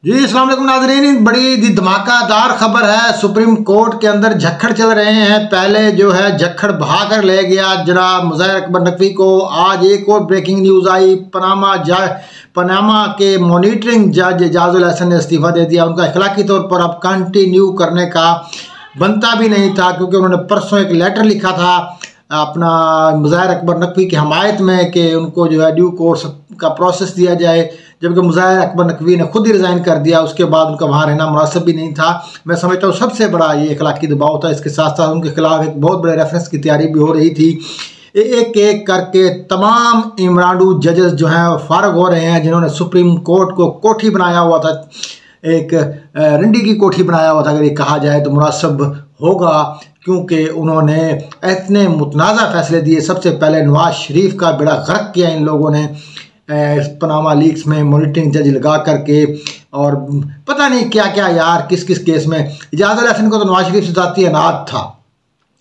जी अस्सलाम वालेकुम नाज़रीन, बड़ी धमाकेदार खबर है। सुप्रीम कोर्ट के अंदर झक्खड़ चल रहे हैं। पहले जो है झक्खड़ बहा कर ले गया जनाब मुज़ाहिर अकबर नकवी को। आज एक और ब्रेकिंग न्यूज़ आई। पनामा के मॉनिटरिंग जज एजाजुल एहसन ने इस्तीफ़ा दे दिया। उनका अखलाकी तौर पर अब कंटिन्यू करने का बनता भी नहीं था, क्योंकि उन्होंने परसों एक लेटर लिखा था अपना मुज़ाहिर अकबर नकवी की हमायत में कि उनको जो है ड्यू कोर्स का प्रोसेस दिया जाए, जबकि मुज़ाहिर अकबर नकवी ने खुद ही रिज़ाइन कर दिया। उसके बाद उनका वहाँ रहना मुनासिब भी नहीं था। मैं समझता हूँ सबसे बड़ा ये अखलाकी दबाव था। इसके साथ साथ उनके खिलाफ एक बहुत बड़े रेफरेंस की तैयारी भी हो रही थी। एक एक करके तमाम इमरानडू जजेस जो हैं फारग हो रहे हैं, जिन्होंने सुप्रीम कोर्ट को कोठी बनाया हुआ था, एक रंडी की कोठी बनाया हुआ था अगर ये कहा जाए तो मुनासिब होगा, क्योंकि उन्होंने इतने मुतनाज़ा फैसले दिए। सबसे पहले नवाज शरीफ का बेड़ा गर्क किया इन लोगों ने पनामा लीक्स में मॉनिटरिंग जज लगा करके, और पता नहीं क्या क्या यार, किस किस केस में। एजाजुल एहसन को तो नवाज शरीफ से ज़ाती अनाद था।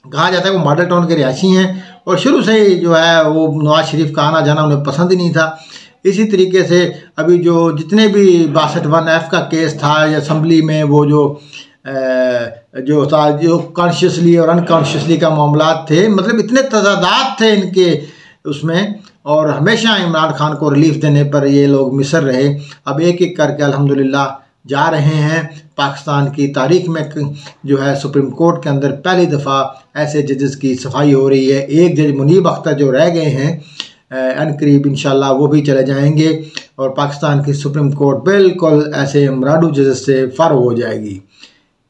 कहा जाता है वो मॉडल टाउन के रिहायशी हैं और शुरू से ही जो है वो नवाज शरीफ का आना जाना उन्हें पसंद ही नहीं था। इसी तरीके से अभी जो जितने भी 62(1)(f) का केस था असम्बली में, वो जो था जो कॉन्शियसली और अनकॉन्शियसली का मामला थे, मतलब इतने तजादात थे इनके उसमें, और हमेशा इमरान खान को रिलीफ देने पर ये लोग मिसर रहे। अब एक एक करके अल्हम्दुलिल्लाह जा रहे हैं। पाकिस्तान की तारीख में जो है सुप्रीम कोर्ट के अंदर पहली दफ़ा ऐसे जजेस की सफाई हो रही है। एक जज मुनीब अख्तर जो रह गए हैं, अनकरीब इंशाल्लाह वो भी चले जाएंगे और पाकिस्तान की सुप्रीम कोर्ट बिल्कुल ऐसे इमरानडू जजेस से फारग हो जाएगी।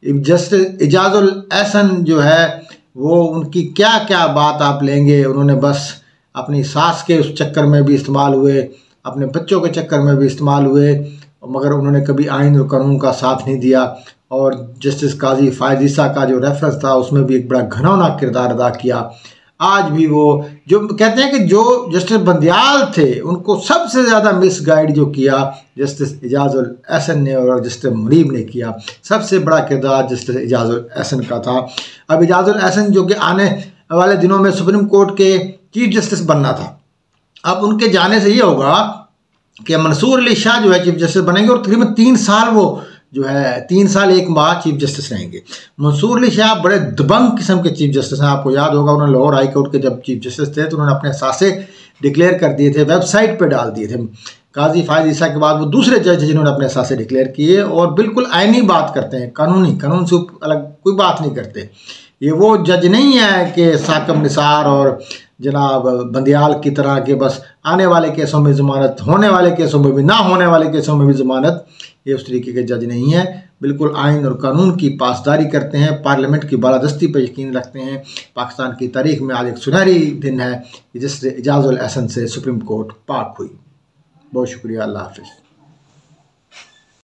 जस्टिस एजाजुल एहसन जो है वो उनकी क्या क्या बात आप लेंगे। उन्होंने बस अपनी सास के उस चक्कर में भी इस्तेमाल हुए, अपने बच्चों के चक्कर में भी इस्तेमाल हुए, मगर उन्होंने कभी आइन और कानून का साथ नहीं दिया। और जस्टिस काजी फायद ईसा का जो रेफरेंस था उसमें भी एक बड़ा घिनौना किरदार अदा किया। आज भी वो जो कहते हैं कि जो जस्टिस बंदियाल थे उनको सबसे ज़्यादा मिस गाइड जो किया जस्टिस एजाजुल एहसन ने और जस्टिस मुनीब ने किया। सबसे बड़ा किरदार जस्टिस एजाजुल एहसन का था। अब एजाजुल एहसन जो कि आने वाले दिनों में सुप्रीम कोर्ट के चीफ जस्टिस बनना था, अब उनके जाने से ये होगा कि मंसूर अली शाह जो है चीफ जस्टिस बनेंगे और तकरीबन 3 साल वो जो है 3 साल 1 माह चीफ जस्टिस रहेंगे। मंसूर अली शाह बड़े दबंग किस्म के चीफ जस्टिस हैं। आपको याद होगा उन्होंने लाहौर हाई कोर्ट के जब चीफ जस्टिस थे तो उन्होंने अपने सासे डिक्लेयर कर दिए थे, वेबसाइट पर डाल दिए थे। काजी फायद ईसा के बाद वो दूसरे जज जिन्होंने अपने सासे डिक्लेयर किए और बिल्कुल आईनी बात करते हैं, कानून से अलग कोई बात नहीं करते। ये वो जज नहीं है कि साकब निसार और जनाब बंदियाल की तरह के बस आने वाले केसों में ज़मानत, होने वाले केसों में भी, ना होने वाले केसों में भी ज़मानत। ये उस तरीके के जज नहीं है। बिल्कुल आइन और कानून की पासदारी करते हैं, पार्लियामेंट की बालादस्ती पर यकीन रखते हैं। पाकिस्तान की तारीख में आज एक सुनहरी दिन है जिससे एजाजुल एहसन से सुप्रीम कोर्ट पाक हुई। बहुत शुक्रिया। अल्लाह हाफिज़।